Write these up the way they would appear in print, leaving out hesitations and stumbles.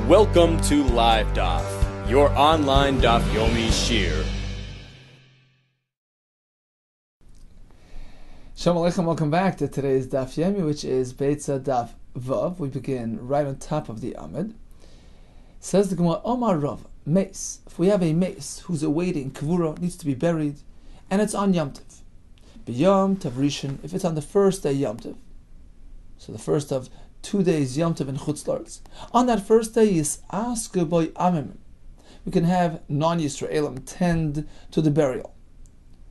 Welcome to Live Daf, your online Daf Yomi Shir. Shalom Aleichem, welcome back to today's Daf Yomi, which is Beitzah Daf Vav. We begin right on top of the Amid. Says the Gemara, Omar Rav, mace. If we have a mace who's awaiting Kavura, needs to be buried, and it's on Yom Tov. B'Yom Tov Rishon, if it's on the first day Yom Tov, so the first of 2 days Yom Tov in Chutz La'aretz. On that first day is Aske Boy Amim. We can have non-Yisraelim tend to the burial.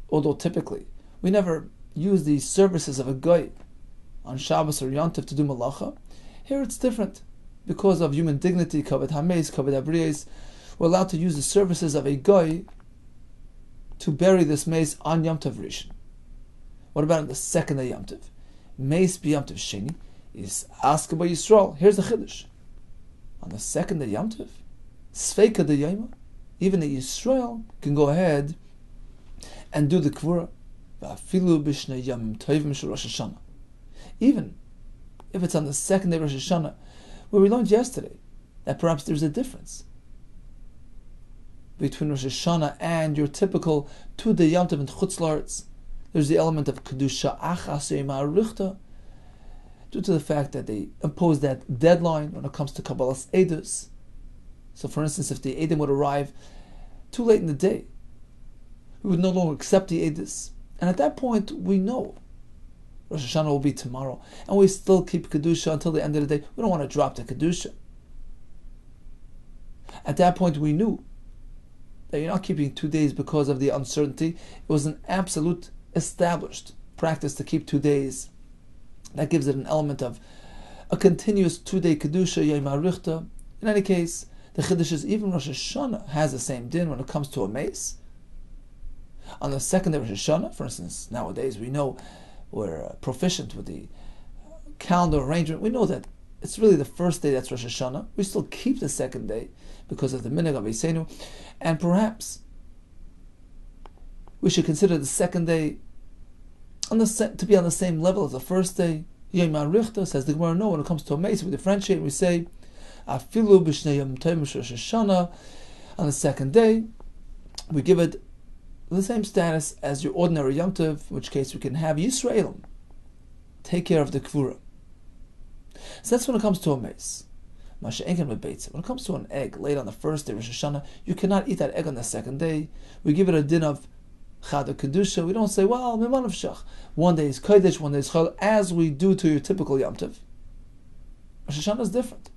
Although typically, we never use the services of a goy on Shabbos or Yom Tov to do malacha. Here it's different. Because of human dignity, kavod hameis, kavod habriyos, we're allowed to use the services of a goy to bury this mace on Yom Tov Rishon. What about on the second day Yom Tov? Mace b'Yom Tov Sheni is asked by Yisrael. Here's the chiddush. On the second day Yom Tov, Sveika de Yoma, even the Yisrael can go ahead and do the Kvura. Even if it's on the second day of Rosh Hashanah, where we learned yesterday that perhaps there's a difference between Rosh Hashanah and your typical 2-day Yom Tov in Chutz La'aretz. There's the element of Kedusha Achas Ma'arichta, due to the fact that they impose that deadline when it comes to Kabbalas Edus. So for instance, if the Edom would arrive too late in the day, we would no longer accept the Edus. And at that point, we know Rosh Hashanah will be tomorrow, and we still keep Kedusha until the end of the day. We don't want to drop the Kedusha. At that point, we knew that you're not keeping 2 days because of the uncertainty. It was an absolute established practice to keep 2 days. That gives it an element of a continuous 2-day Kedusha, Yom HaRichta. In any case, the Chiddush is even Rosh Hashanah has the same din when it comes to a mace. On the second day of Rosh Hashanah, for instance, nowadays we know we're proficient with the calendar arrangement. We know that it's really the first day that's Rosh Hashanah. We still keep the second day because of the minhag of Eisenu, and perhaps we should consider the second day to be on the same level as the first day. Yom HaRichta, says the Gemara, no, when it comes to a mace, we differentiate and we say, Afilu b'shnei Yom Tov Rosh Hashanah, on the second day, we give it the same status as your ordinary Yom Tov, in which case we can have Yisraelim take care of the Kvura. So that's when it comes to a mace. Masha Enken with Beitzah. When it comes to an egg laid on the first day of Rosh Hashanah, you cannot eat that egg on the second day. We give it a din of Chad Kedusha. We don't say, well, Miman of Shach. 1 day is Kodesh, 1 day is Chol, as we do to your typical Yom Tov. Rosh Hashanah is different.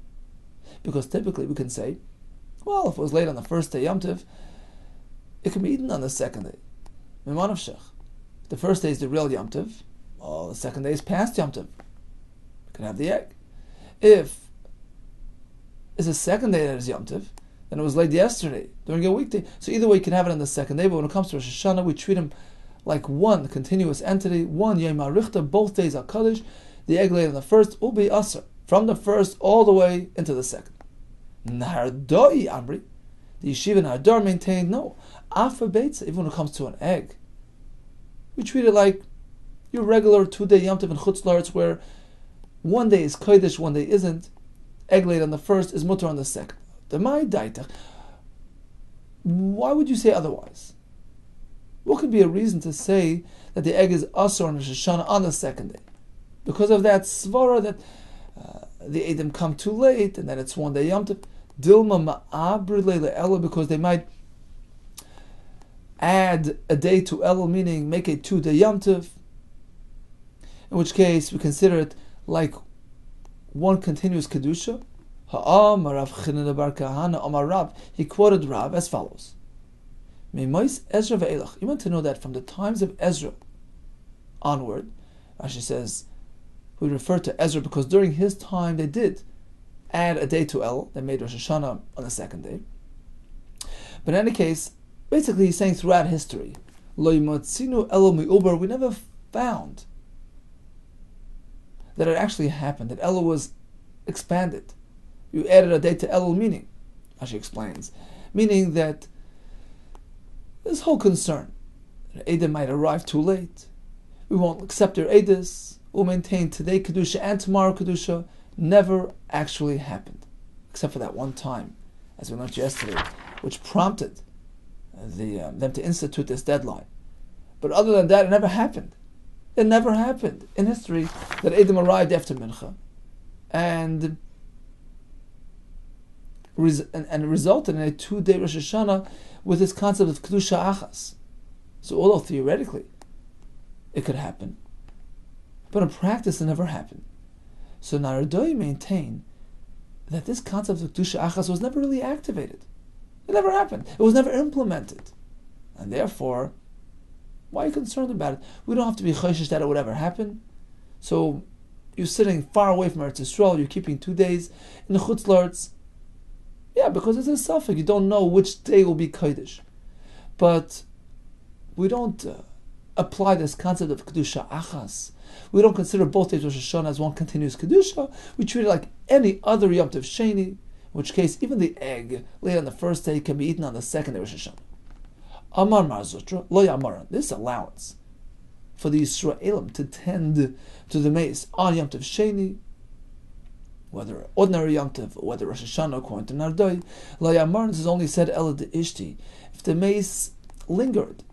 Because typically we can say, well, if it was laid on the first day Yom Tov, it can be eaten on the second day. Miman of Shach. The first day is the real Yom Tov. Well, the second day is past Yom Tov. You can have the egg. If it's the second day that is Yom Tov, then it was laid yesterday, during a weekday. So either way, you can have it on the second day, but when it comes to Rosh Hashanah, we treat them like one continuous entity, one Yom HaRichta, both days are Kaddish. The egg laid on the first will be Asr, from the first all the way into the second. Nahardoi Amri, the Yeshiva Nahardar maintained, no, Afa Beitzah, even when it comes to an egg, we treat it like your regular 2-day Yom Tov in Chutz La'aretz, where 1 day is Kodesh, 1 day isn't. Egg laid on the first is mutter on the second. Why would you say otherwise? What could be a reason to say that the egg is Asr on Rosh Hashanah on the second day? Because of that svara that the Edom come too late and that it's 1 day Yom Tov. Dilma ma'abri leila Elul, because they might add a day to Elul, meaning make a 2-day Yom Tov, in which case we consider it like one continuous Kedusha. He quoted Rav as follows. You want to know that from the times of Ezra onward, Rashi says, we refer to Ezra because during his time they did add a day to El. They made Rosh Hashanah on the second day. But in any case, basically he's saying throughout history, we never found that it actually happened, that Elul was expanded. You added a day to Elul, meaning, as she explains, meaning that this whole concern, that Edom might arrive too late, we won't accept their Edis, we'll maintain today Kedusha and tomorrow Kedusha, never actually happened. except for that one time, as we learned yesterday, which prompted them to institute this deadline. But other than that, it never happened. It never happened in history that Edom arrived after Mincha and resulted in a 2-day Rosh Hashanah with this concept of Kedusha Achas. So although theoretically it could happen, but in practice it never happened. So Narodoi maintain that this concept of Kedusha Achas was never really activated. It never happened. It was never implemented. And therefore, why are you concerned about it? We don't have to be choshesh that it would ever happen. So you're sitting far away from Eretz Yisrael, you're keeping 2 days in the Chutz La'aretz. Yeah, because it's a suffix. You don't know which day will be Kodesh. But we don't apply this concept of Kedusha Achas. We don't consider both days Rosh Hashanah as one continuous Kedusha. We treat it like any other Yom Tov Sheni, in which case even the egg laid on the first day can be eaten on the second day Rosh Hashanah. Amar Marzutra, Lo Yamar, this allowance for the Yisraelim to tend to the mace on Yom Tov Sheni, whether ordinary Yom Tov or whether Rosh Hashanah according to Nardoi, Lo Yamar, this is only said Ela de Ishti, if the mace lingered.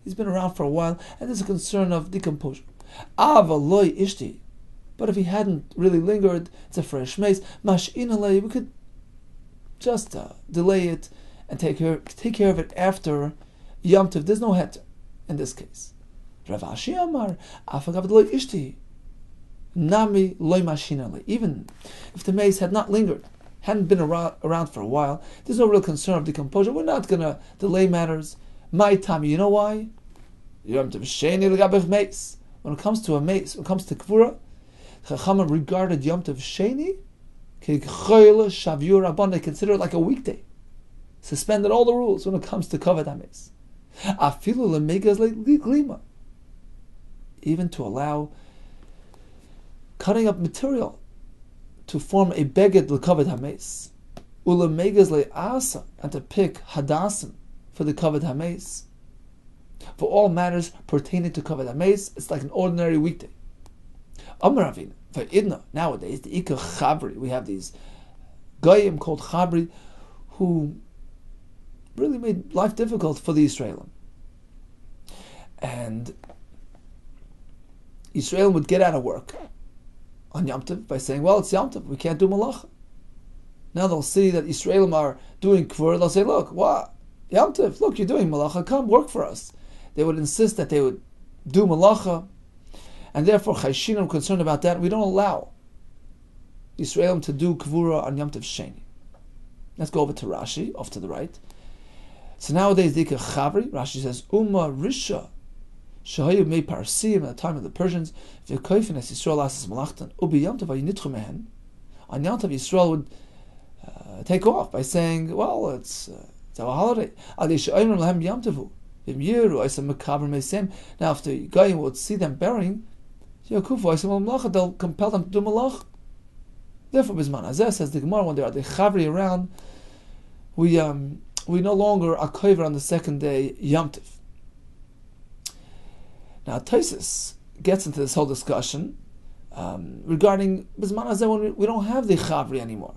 He's been around for a while, and there's a concern of decomposure. Ava loy ishti. But if he hadn't really lingered, it's a fresh mace. Mash'in alei, we could just delay it and take care of it after Yom Tov. There's no heter in this case. Rav Ashi Amar, afagav loy ishti. Nami loy mash'in alei. Even if the mace had not lingered, hadn't been around for a while, there's no real concern of decomposure. We're not going to delay matters. My time, you know why? Yom Tov Sheni l'gabech mace. When it comes to a mace, when it comes to Kvura, Chachamim regarded Yom Tov Sheni k'choyle shavur rabban. They consider it like a weekday. Suspended all the rules when it comes to Kavod HaMace. Afilu lemegas leglima. Even to allow cutting up material to form a beged l'Kavod HaMace. Ulemegas le'asa, and to pick hadasim for the Kavod HaMace. For all matters pertaining to Kavod HaMace, it's like an ordinary weekday. Amar Ravina, for Idna, nowadays, the Ikar Chabri, we have these Goyim called Chabri, who really made life difficult for the Israelim. And Israel would get out of work on Yom Tov by saying, well, it's Yom Tov, we can't do Malacha. Now they'll see that Israelim are doing Kvur, they'll say, look, what? Yom Tov, look, you're doing Malacha, come work for us. They would insist that they would do Malacha, and therefore Chayshinim concerned about that. We don't allow Yisraelim to do Kvura on Yom Tov Sheni. Let's go over to Rashi, off to the right. So nowadays, Dika Chavri, Rashi says, Umma Risha, Shahayu Mei Parsim, in the time of the Persians, V'koifin es Yisrael asas malachtan, Ubi Yom Tov ayinitchu mehen. On Yom Tov, Yisrael would take off by saying, well, it's our holiday. Adi she'omer lehem Yom Tovu. Now, if the Goyim would see them burying, they'll compel them to do malach. Therefore, Bizman Azeh says the Gemara, when there are the Chavri around, we no longer are kover on the second day Yom Tov. Now, Tosfos gets into this whole discussion regarding Bizman Azeh when we don't have the Chavri anymore.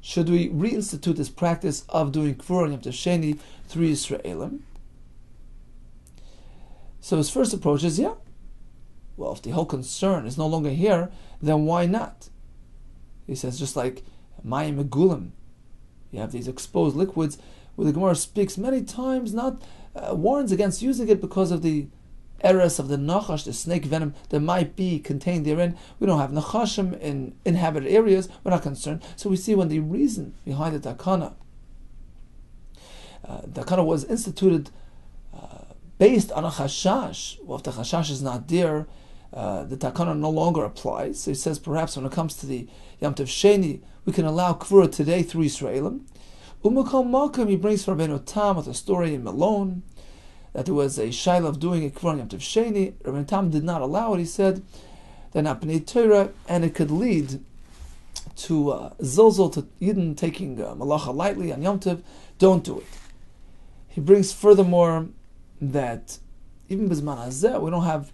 Should we reinstitute this practice of doing Kvur on Yom Tov Sheni through Yisraelim? So his first approach is, yeah. Well, if the whole concern is no longer here, then why not? He says, just like Mayim Megulim, you have these exposed liquids, where the Gemara speaks many times, not warns against using it because of the eres of the nachash, the snake venom that might be contained therein. We don't have nachashim in inhabited areas, we're not concerned. So we see when the reason behind the takana was instituted based on a chashash. Well, if the chashash is not there, the takana no longer applies. So he says perhaps when it comes to the Yom Tov Sheni, we can allow Kvura today through Yisraelim. Umukal Malkum, he brings from Rabbeinu Tam with a story in Malone that there was a shaila of doing a Kvura on Yom Tov Sheni. Rabbeinu Tam did not allow it. He said they're not b'nei Torah, and it could lead to zilzal, to Yidden taking malacha lightly on Yom Tov. Don't do it. He brings furthermore that even Bizman Hazeh, we don't have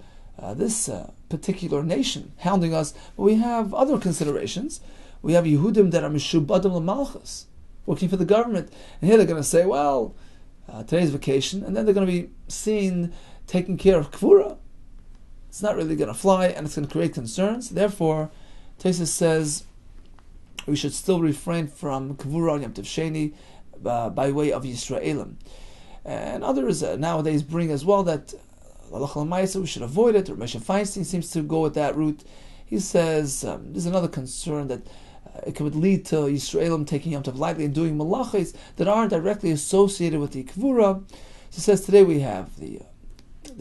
this particular nation hounding us, but we have other considerations. we have Yehudim that are mishubadim l'malchus, working for the government. And here they're going to say, well, today's vacation, and then they're going to be seen taking care of Kvura. It's not really going to fly, and it's going to create concerns. Therefore, Tosfos says we should still refrain from Kvura on Yom Tov Sheni by way of Yisraelim. And others nowadays bring as well that we should avoid it. Or Moshe Feinstein seems to go with that route. He says there's another concern that it could lead to Yisraelim taking Yom Tov lightly and doing malachos that aren't directly associated with the Kvura. He says today we have the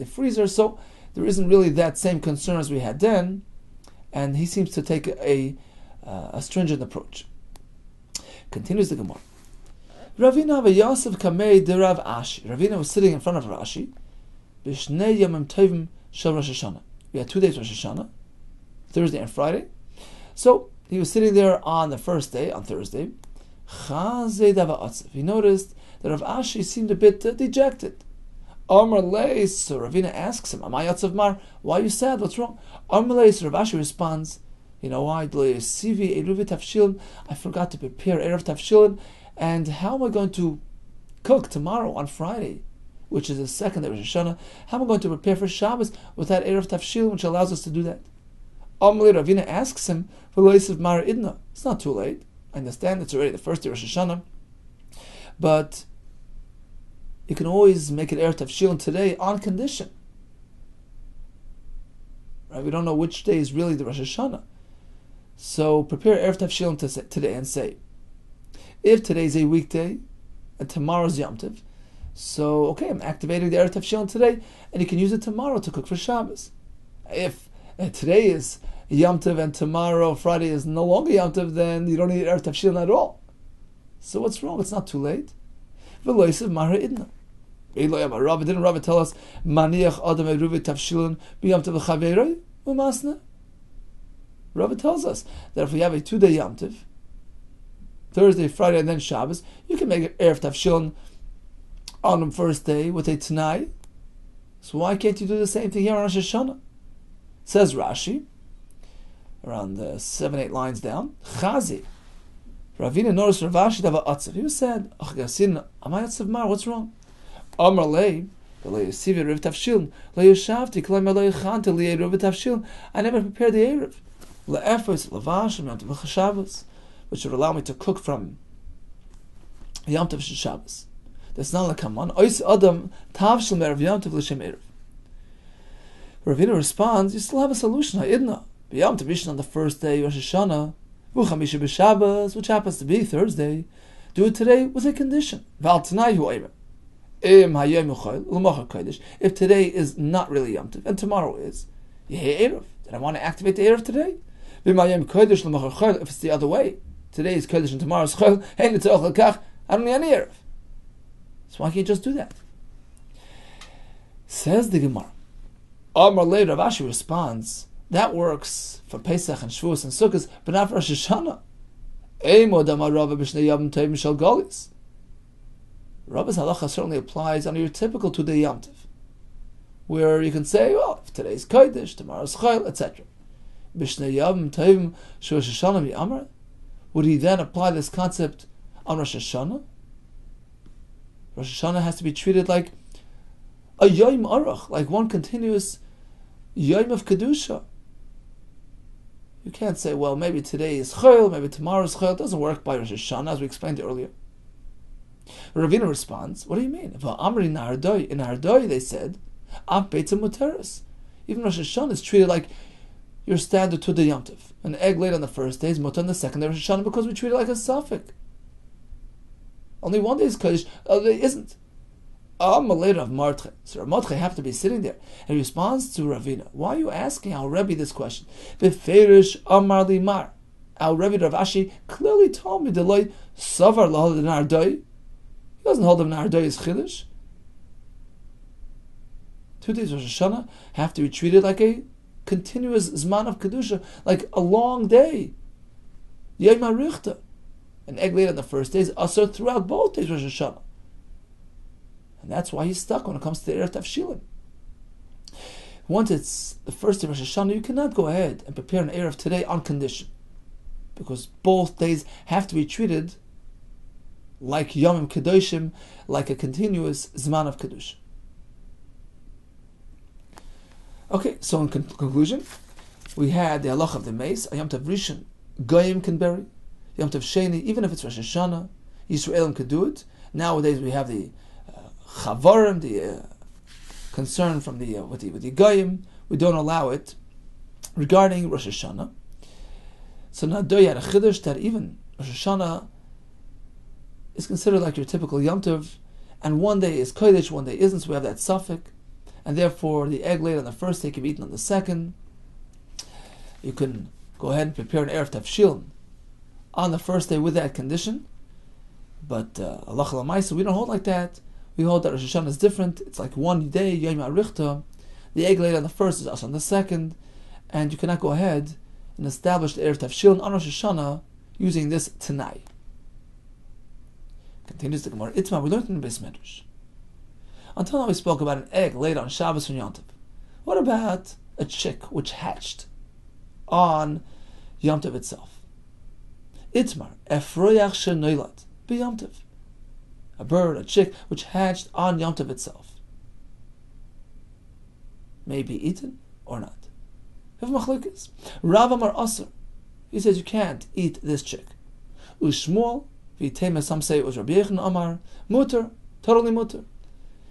freezer, so there isn't really that same concern as we had then, and he seems to take a stringent approach. Continues the Gemara. Ravina v'Yosef kamei de Rav Ashi. Ravina was sitting in front of Rashi. B'shnei yomim tovim shel Rosh Hashanah. We had 2 days Rosh Hashanah, Thursday and Friday. So he was sitting there on the first day, on Thursday. Chazei dava atzav. He noticed that Rav Ashi seemed a bit dejected. Amar leis. So Ravina asks him, "Amay atzav mar? Why are you sad? What's wrong?" Amar leis. Rav Ashi responds, "You know why? I forgot to prepare erev tafshilin, and how am I going to cook tomorrow on Friday, which is the second day of Rosh Hashanah? How am I going to prepare for Shabbos without erev tafshilin, which allows us to do that?" Amalei Ravina asks him, Mar idna. It's not too late. I understand it's already the first day of Rosh Hashanah, but you can always make it erev tafshilin today on condition. Right? We don't know which day is really the Rosh Hashanah. So prepare erev tafshilin today and say, if today is a weekday and tomorrow's Yom Tov, so okay, I'm activating the erev tafshilin today, and you can use it tomorrow to cook for Shabbos. If today is Yom Tov and tomorrow, Friday, is no longer Yom Tov, then you don't need erev tafshilin at all. So what's wrong? It's not too late. V'loisav mara idna. Didn't Rabbi tell us maniach adam eruv tafshilin b'Yom Tov l'chaveroi u'masna? Rabbi tells us that if we have a 2-day Yom Tov, Thursday, Friday, and then Shabbos, you can make erev tafshilin on the first day with a Tanai. So why can't you do the same thing here on Rosh Hashanah? Says Rashi, around 7-8 lines down, Chazi. Ravina noticed Rav Ashi dava atzav. He was sad. Amay atzav mar. What's wrong? Amar lei. I never prepared the erev. Which would allow me to cook from Yom Tov Shabbos. That's not like Haman. Ois Adam Tavshil Merev Yom Tov L'Shem Erev. Ravina responds, you still have a solution. Ha'idna. Yom Tov Rishon on the first day, Rosh Hashanah. V'chamisha b'Shabbos, which happens to be Thursday. Do it today with a condition. Val Tanai hu Erev. Im hayom yuchol l'mocher kodesh. If today is not really Yom Tov and tomorrow is, Yehei Erev. Then I want to activate the Erev today. V'im hayom kodesh l'mocher chol. If it's the other way, today is kodesh and tomorrow is chol. Hey, nitzach l'kach. I don't need any Erev. So why can't you just do that? Says the Gemara. Amar lei. Rav Ashi responds, that works for Pesach and Shavuos and Sukkot, but not for Rosh Hashanah. Eimod amar Rabba b'shnei yom tovim shel golis. Rabba's halacha certainly applies on your typical 2-day Yom Tov, where you can say, well, if today's kodesh, tomorrow's chayil, etc. B'shnei yom tovim shel Rosh Hashanah mi'amar. Would he then apply this concept on Rosh Hashanah? Rosh Hashanah has to be treated like a Yom Aruch, like one continuous Yom of Kedusha. You can't say, well, maybe today is Chayil, maybe tomorrow is Chayil. It doesn't work by Rosh Hashanah, as we explained earlier. Ravina responds, what do you mean? In Nahardoi, they said, Am Beitzah Muteris. Even Rosh Hashanah is treated like your standard 2-day Yom Tov. An egg laid on the first day is mutar on the second day of Rosh Hashanah because we treat it like a suffix. Only one day is Kodesh, the other day isn't. Amalei Rav Martche. So Rav Martche have to be sitting there. And he responds to Ravina, why are you asking our Rebbe this question? Beferish Amar Limar. Our Rebbe Rav Ashi clearly told me, Deloy Savar Lahol Nardoi. He doesn't hold of Nardoi as Chiddush. 2 days of Rosh Hashanah have to be treated like a continuous Zman of Kedusha, like a long day. Yom HaRichta. An egg laid on the first day is also throughout both days of Rosh Hashanah. And that's why he's stuck when it comes to the Erev Tafshilin. Once it's the first day of Rosh Hashanah, you cannot go ahead and prepare an Erev today on condition. because both days have to be treated like Yomim Kedoshim, like a continuous Zman of Kedush. Okay, so in conclusion, we had the halach of the mace, a Yom Tov Rishon, Goyim can bury, Yom Tov Sheni, even if it's Rosh Hashanah, Yisraelim could do it. Nowadays we have the Chavarim, the concern from the with the Goyim, we don't allow it regarding Rosh Hashanah. So now you had a Chiddush that even Rosh Hashanah is considered like your typical Yom Tov, and one day is Kodesh, one day isn't, so we have that suffix, and therefore the egg laid on the first day can be eaten on the second. You can go ahead and prepare an Erev Tavshil on the first day with that condition, but halacha l'maisa, we don't hold like that. We hold that Rosh Hashanah is different. It's like one day, Yom HaRichta, the egg laid on the first is also on the second, and you cannot go ahead and establish the Erev Tavshil on Rosh Hashanah using this Tanai. Continues the Gemara. Itma, we learned in the Beis Medrash. Until now we spoke about an egg laid on Shabbos and Yom Tov. What about a chick which hatched on Yom Tov itself? Itmar, Efroyach Shenoilad, be Yom Tov. A bird, a chick which hatched on Yom Tov itself. May be eaten or not. We have machlokes. Rav Amar Aser, he says you can't eat this chick. Ushmuel, V'itema, some say it was Rabbi Yehuda Amar, muter, totally muter.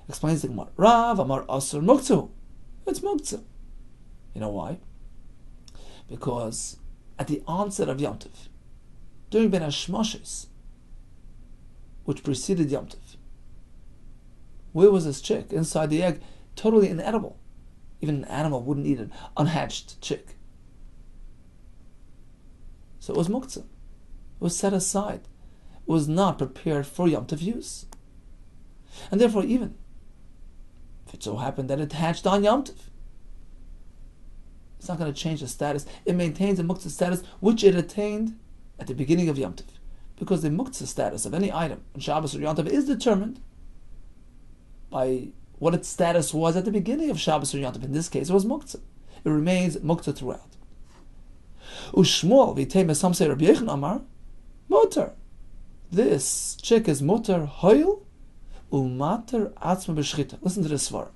Explains the Gemara. Rav Amar Aser Muktzah. It's Muktzah. You know why? Because at the onset of Yom Tov, during Ben Hashmoshes, which preceded Yom Tov, where was this chick? Inside the egg, totally inedible. Even an animal wouldn't eat an unhatched chick. So it was Muktzah. It was set aside. It was not prepared for Yom Tov use. And therefore, even if it so happened that it hatched on Yom Tov, it's not going to change the status. It maintains the Muktzah status which it attained at the beginning of Yom Tov. Because the Muktzah status of any item on Shabbos or Yom Tov is determined by what its status was at the beginning of Shabbos or Yom Tov. In this case, it was Muktzah. It remains Muktzah throughout. Ushmuel, v'itema, some say Rabbi Yehuda Amar, muter. This chick is muter hoil umater atzma b'shchita. Listen to this svara.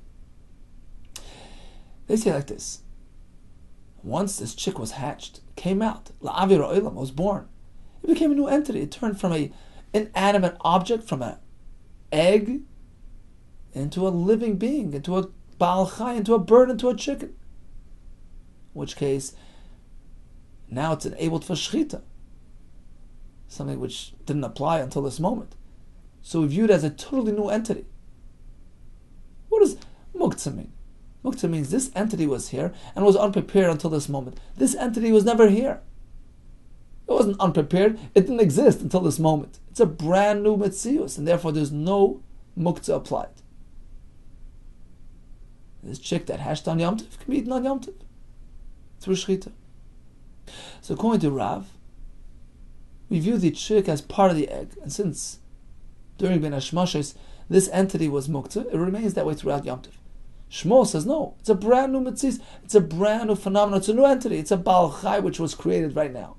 They say like this. Once this chick was hatched, came out, la'avir oilam, was born, it became a new entity. It turned from an inanimate object, from an egg, into a living being, into a baal chai, into a bird, into a chicken. In which case, now it's enabled for shchita. Something which didn't apply until this moment. So we view it as a totally new entity. What does muktzah mean? Muktzah means this entity was here and was unprepared until this moment. This entity was never here. It wasn't unprepared. It didn't exist until this moment. It's a brand new metzius, and therefore there's no muktzah applied. This chick that hatched on Yom Tov can be eaten on Yom Tov through shchita. So according to Rav, we view the chick as part of the egg, and since during Ben Hashmoshes this entity was muktzah, it remains that way throughout Yom Tov. Shmuel says no, it's a brand new mitzvah, it's a brand new phenomenon, it's a new entity, it's a Baal Chai which was created right now.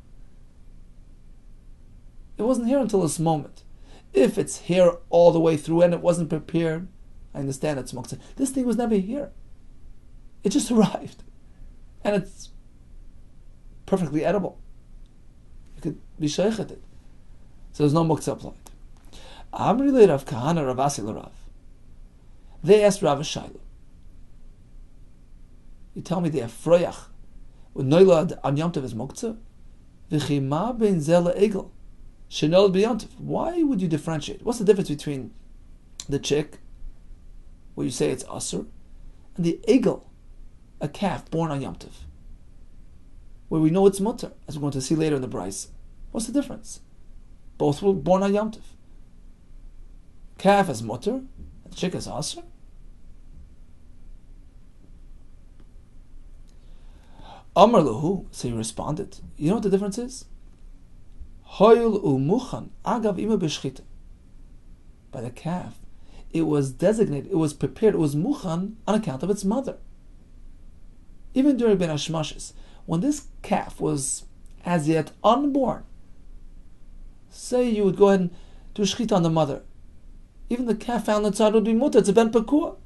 It wasn't here until this moment. If it's here all the way through and it wasn't prepared, I understand it's muktzah. This thing was never here. It just arrived. And it's perfectly edible. You could be sheichet it. So there's no muktzah applied. Amri le Rav Kahana Rav Asi le Rav. They asked Rav Shailu, you tell me the Efroyach with Noilad on Yom Tov is muktzah? V'chima ben zela egel shenolad b'Yom Tov. Why would you differentiate? What's the difference between the chick, where you say it's asur, and the egel, a calf born on Yom Tov, where we know it's mutter, as we're going to see later in the Beitzah? What's the difference? Both were born on Yom Tov. Calf is mutter, and the chick is asur. Amar lahu, so he responded, you know what the difference is? Hoyul umuchan agav ima b'shchita. By the calf, it was designated, it was prepared, it was muchan on account of its mother. Even during Ben Hashmoshes, when this calf was as yet unborn. Say you would go ahead and do shechita on the mother. Even the calf found inside would be mutter. It's a ben pekua.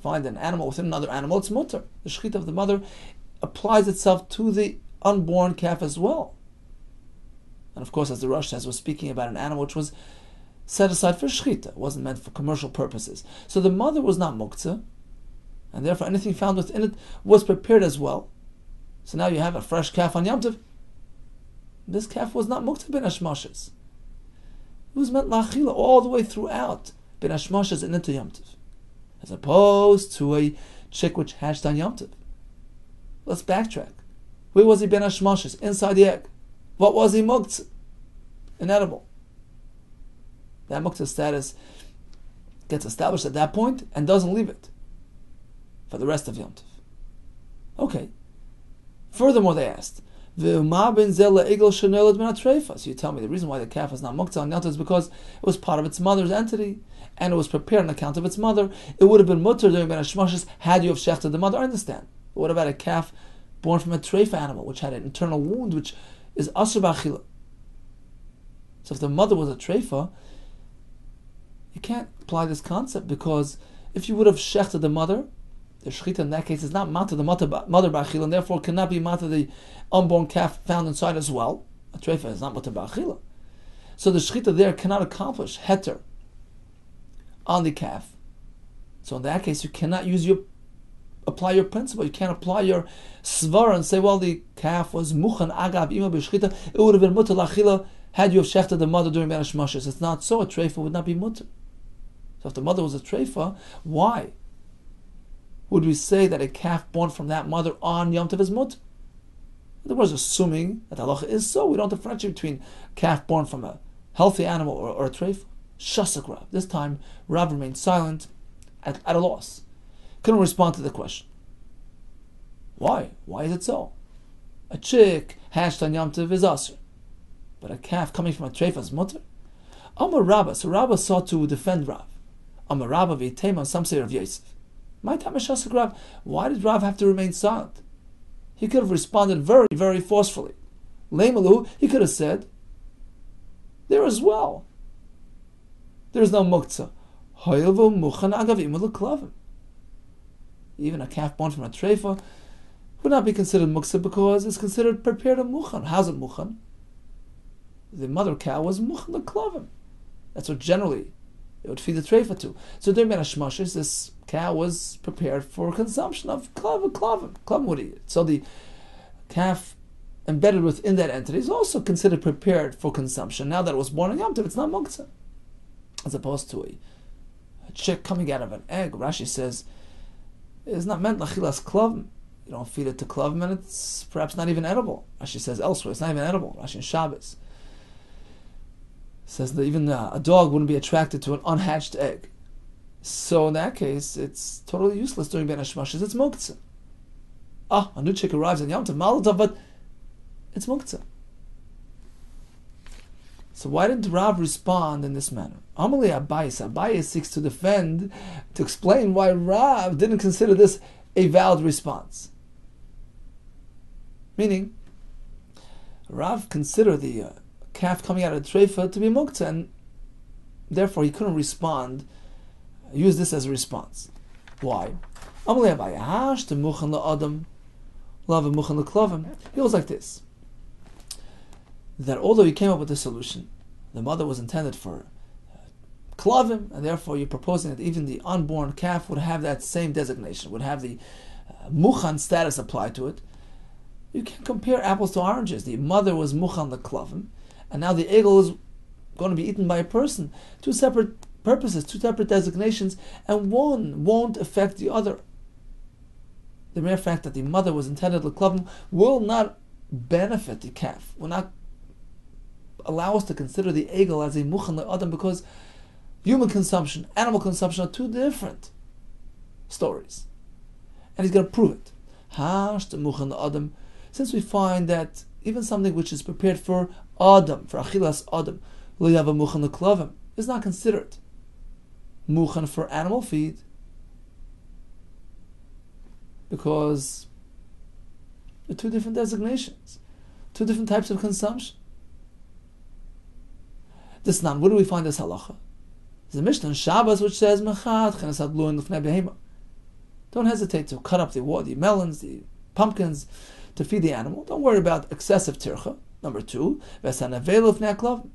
Find an animal within another animal, it's mutter. The shechita of the mother applies itself to the unborn calf as well. And of course, as the Rosh says, we're speaking about an animal which was set aside for shechita. It wasn't meant for commercial purposes. So the mother was not muktzah, and therefore anything found within it was prepared as well. So now you have a fresh calf on Yom Tov. This calf was not muktzah ben hashmashes. It was meant la'achila all the way throughout ben hashmashes and into Yom Tov, as opposed to a chick which hatched on Yom Tov. Let's backtrack. Where was he ben hashmashes? Inside the egg. What was he muktzah? Inedible. That muktzah status gets established at that point and doesn't leave it for the rest of Yom Tov. Okay. Furthermore, they asked, so you tell me the reason why the calf is not muktzah on Yom Tov is because it was part of its mother's entity and it was prepared on account of its mother. It would have been mutter during Ben Hashmashis had you have shechted the mother. I understand. But what about a calf born from a treifa animal which had an internal wound which is asur b'achila? So if the mother was a treifa, you can't apply this concept, because if you would have shechted the mother, the shechita in that case is not mata the mother b'achila, and therefore cannot be mata the unborn calf found inside as well. A treifa is not mata b'achila. So the shechita there cannot accomplish heter on the calf. So in that case, you cannot apply your principle. You can't apply your svara and say, well, the calf was muchan agav ima b'shechita. It would have been mutar lachila had you have shechted the mother during Ben Hashmashis. It's not so. A treifa would not be mutar. So if the mother was a treifa, why would we say that a calf born from that mother on Yom Tov is mutar? In other words, assuming that halacha is so, we don't differentiate between calf born from a healthy animal or a treifa. Shasak Rav. This time, Rav remained silent, at a loss. Couldn't respond to the question. Why? Why is it so? A chick hatched on Yom Tov is asur, but a calf coming from a treifa is mutar. Amar Rabbah. So Rabbah sought to defend Rav. Amar Rabbah v'itema. Some say Rav Yosef. My time is Shasak Rav. Why did Rav have to remain silent? He could have responded very, very forcefully. Leimalu. He could have said, there as well. There is no muktzah. Hoyelvo muchan agav ima l'klavim. Even a calf born from a treifa would not be considered muktzah because it's considered prepared a muchan. How's it muchan? The mother cow was muchan l'klavim. That's what generally it would feed the treifa to. So during Ben Hashmashis, this cow was prepared for consumption of klavim. Klavim would eat it. So the calf embedded within that entity is also considered prepared for consumption. Now that it was born in Yom Tov, it's not muktzah. As opposed to a chick coming out of an egg. Rashi says it's not meant lachilas klavim. You don't feed it to klavim, and it's perhaps not even edible. Rashi says elsewhere it's not even edible. Rashi in Shabbos says that even a dog wouldn't be attracted to an unhatched egg. So in that case, it's totally useless during Ben Hashmashis. It's muktzah. A new chick arrives on Yom Tov, Malatav, but it's muktzah. So why didn't Rav respond in this manner? Amalei Abayis seeks to defend, to explain why Rav didn't consider this a valid response. Meaning, Rav considered the calf coming out of the treifa to be muktzah, and therefore he couldn't respond, use this as a response. Why? Amalei Abayis to muchan la'adam, lava muchan la'klavim. He was like this. That although he came up with the solution, the mother was intended for klavim, and therefore you're proposing that even the unborn calf would have that same designation, would have the muchan status applied to it. You can't compare apples to oranges. The mother was muchan the klavim, and now the egel is going to be eaten by a person. Two separate purposes, two separate designations, and one won't affect the other. The mere fact that the mother was intended the klavim will not benefit the calf, will not allow us to consider the egel as a muchan le'adam, because human consumption, animal consumption are two different stories. And he's going to prove it. Hash the muchan le'adam, since we find that even something which is prepared for adam, for achilas adam, lo yava muchan le'klavim, is not considered muchan for animal feed, because they're two different designations. two different types of consumption. This nan, where do we find this halacha? There's a Mishnah in Shabbos which says, Mechad chenes hadluin lifnei behema. Don't hesitate to cut up the melons, the pumpkins, to feed the animal. Don't worry about excessive tircha. Number two, v'esan avela lifnei haklavim.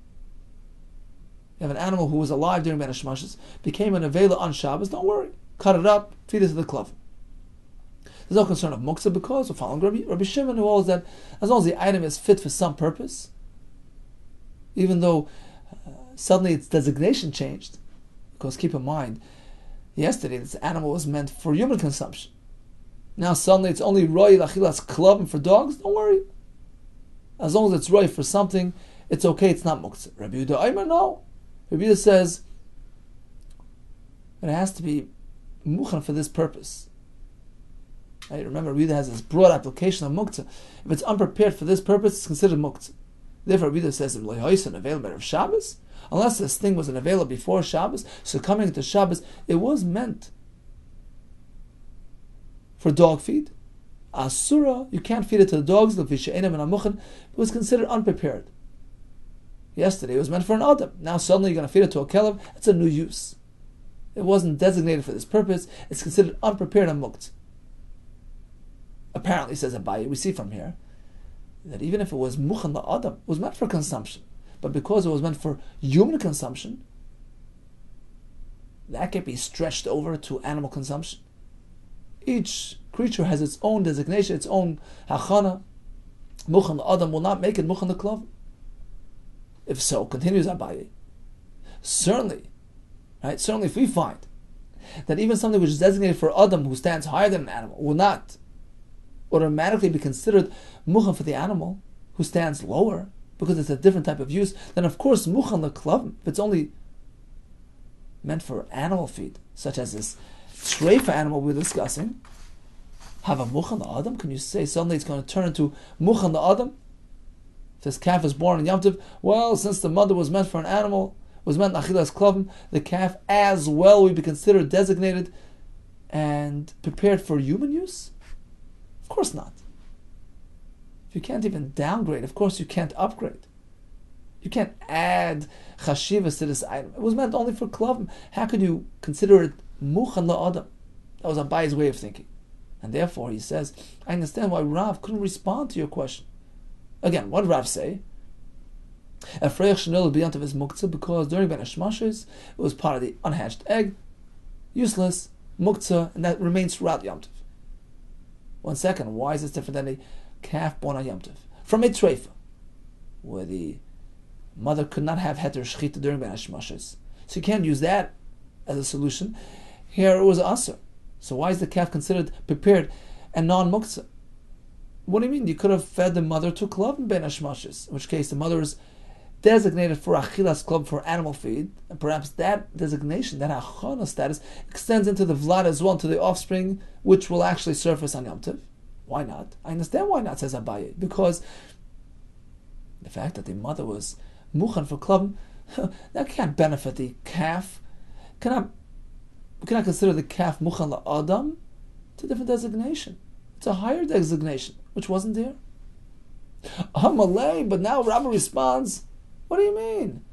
You have an animal who was alive during Ben Hashmashas, became an avela on Shabbos, don't worry. Cut it up, feed it to the klavim. There's no concern of muktzah because we're following Rabbi Shimon, who holds that as long as the item is fit for some purpose, even though suddenly its designation changed, because keep in mind, yesterday this animal was meant for human consumption. Now suddenly it's only roi lachilas klavim for dogs, don't worry. As long as it's roi for something, it's okay, it's not muktzah. Rabbi Yehuda Aimer, no. Rabbi Yehuda says it has to be mukhan for this purpose. Right? Remember, Rabbi Yehuda has this broad application of muktzah. If it's unprepared for this purpose, it's considered muktzah. Therefore, Rabbi Yehuda says, of Shabbos, unless this thing was an available before Shabbos, so coming into Shabbos, it was meant for dog feed. Asura, you can't feed it to the dogs, it was considered unprepared. Yesterday it was meant for an adam. Now suddenly you're going to feed it to a kelev, it's a new use. It wasn't designated for this purpose, it's considered unprepared and muktzah. Apparently, says Abaye, we see from here that even if it was mukhan la'adam, it was meant for consumption. But because it was meant for human consumption, that can be stretched over to animal consumption. Each creature has its own designation, its own hachana. Mukhan la'adam will not make it mukhan la'klav. If so, continues Abaye, certainly if we find that even something which is designated for adam who stands higher than an animal will not automatically be considered mukhan for the animal who stands lower because it's a different type of use, then of course mukhan l'klavim, if it's only meant for animal feed, such as this treifa animal we're discussing, have a mukhan l'adam, can you say suddenly it's going to turn into mukhan l'adam? If this calf is born in Yom Tov, well, since the mother was meant for an animal, was meant achilas klavim, the calf as well will be considered designated and prepared for human use? Of course not. If you can't even downgrade, of course you can't upgrade. You can't add chashivas to this item. It was meant only for klavim. How could you consider it mukhan la'adam? That was Abaye's way of thinking. And therefore he says, I understand why Rav couldn't respond to your question. Again, what did Rav say? Afreich shenol b'yantav is muktzah because during Ben Hashmashos it was part of the unhatched egg, useless, muktzah, and that remains throughout Yom Tov. 1 second, why is this different than a calf born on Yom Tov? From a treifa, where the mother could not have heter shechita during Ben Hashmashos, so you can't use that as a solution. Here it was aser. So why is the calf considered prepared and non-muktzah? What do you mean? You could have fed the mother to klav in Ben Hashmashos, in which case the mother is designated for achilas klav, for animal feed, and perhaps that designation, that hachana status, extends into the vlad as well, to the offspring, which will actually surface on Yom Tov. Why not? I understand why not, says Abaye, because the fact that the mother was mukhan for klav, that can't benefit the calf. We cannot consider the calf mukhan la'adam. It's a different designation. It's a higher designation, which wasn't there. Amalei, but now Rabbi responds, what do you mean?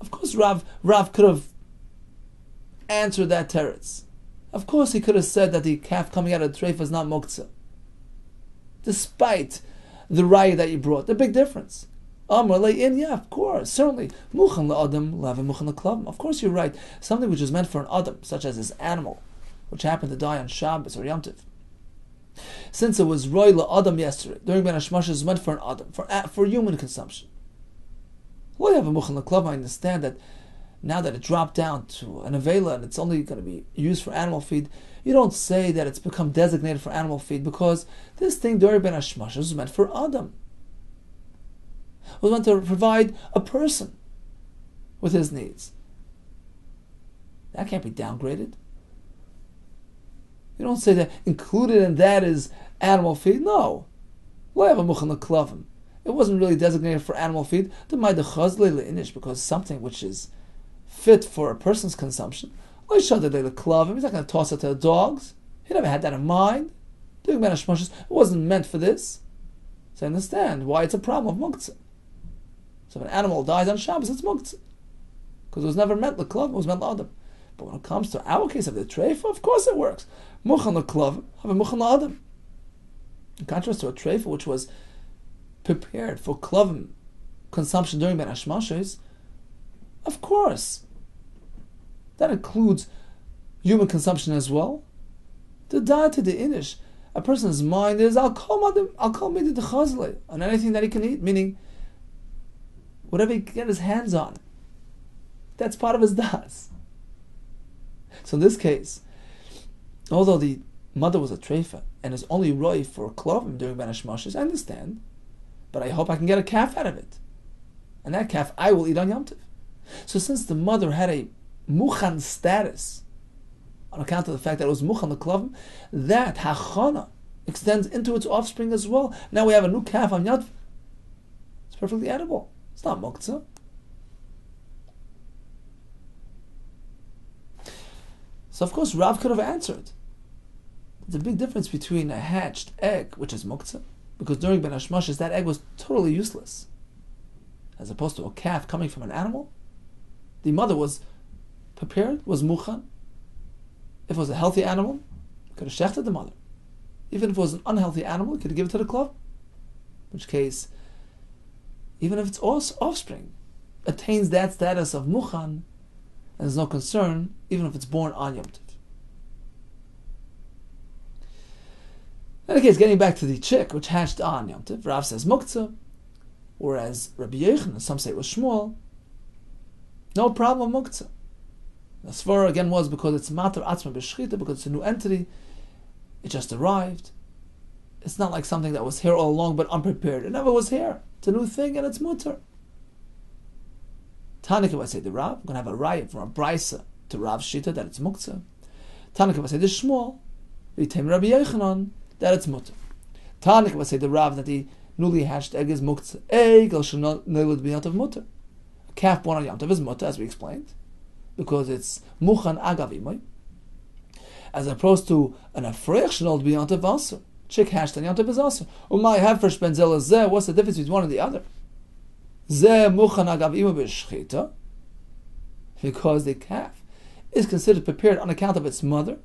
Of course Rav could have answered that teretz. Of course he could have said that the calf coming out of the treifa is not muktzah, despite the raya that you brought. The big difference. Yeah, of course, certainly. Mukhan la'adam, lavim mukhan la'klavim. Of course you're right. Something which is meant for an adam, such as this animal, which happened to die on Shabbos or Yom Tov. Since it was roi la'adam yesterday, during Ben Hashmashos, it was meant for an adam, for human consumption. Well, you have a mukhan la'klavim. I understand that now that it dropped down to an avela and it's only going to be used for animal feed, you don't say that it's become designated for animal feed because this thing during Ben Hashmashos was meant for adam. It was meant to provide a person with his needs. That can't be downgraded. You don't say that included in that is animal feed. No. It wasn't really designated for animal feed. Because something which is fit for a person's consumption, he's not going to toss it to the dogs. He never had that in mind. Doing ben hashmashis, it wasn't meant for this. So I understand why it's a problem of muktzah. So if an animal dies on Shabbos, it's muktzah. Because it was never meant l'klav, it was meant l'adam. But when it comes to our case of the treifa, of course it works. Muchan l'klav, have a muchan l'adam. In contrast to a treifa, which was prepared for klavim consumption during ben hashmashis, of course, that includes human consumption as well. The da'at to the inish, a person's mind is I'll call me the chazle on anything that he can eat, meaning whatever he can get his hands on. That's part of his das. So in this case, although the mother was a treifa and is only roi for klavim during ben hashmashis, I understand, but I hope I can get a calf out of it, and that calf I will eat on Yom Tov. So since the mother had a muchan status on account of the fact that it was muchan l'klavim, that hachana extends into its offspring as well. Now we have a new calf on Yom Tov. It's perfectly edible. It's not muktzah. So of course Rav could have answered. There's a big difference between a hatched egg, which is muktzah, because during ben hashmashis that egg was totally useless, as opposed to a calf coming from an animal. The mother was prepared, was muchan. If it was a healthy animal, it could have shechted the mother. Even if it was an unhealthy animal, it could have given it to the club. In which case, even if its offspring attains that status of muchan, and there's no concern, even if it's born on Yom Tov. In any case, getting back to the chick which hatched on Yom Tov, Rav says muktzah, whereas Rabbi Yehuda, and some say it was Shmuel, no problem muktzah. The svara again was because it's matar atzma b'shchita, because it's a new entity, it just arrived. It's not like something that was here all along but unprepared. It never was here. It's a new thing and it's mutar. Tanaka, if I say the Rav, I'm going to have a raya from a Beitzah to Rav Shita that it's muktzah. Tanaka, if I say the Shmuel, v'yitem Rabbi Yechanan, that it's mutar. Tanaka, if I say the Rav that the newly hatched egg is muktzah. Egg al shenolad b'yom tov mutar. A calf born on Yom Tov is mutar, as we explained, because it's muchan agav imoy, as opposed to an afreich shenolad b'yom tov asur. Chick hatched on Yom Tov is asur. Umay hefresh ben zeh lezeh. What's the difference between one and the other? Zeh muchan agav imoy b'shchita, because the calf is considered prepared on account of its mother.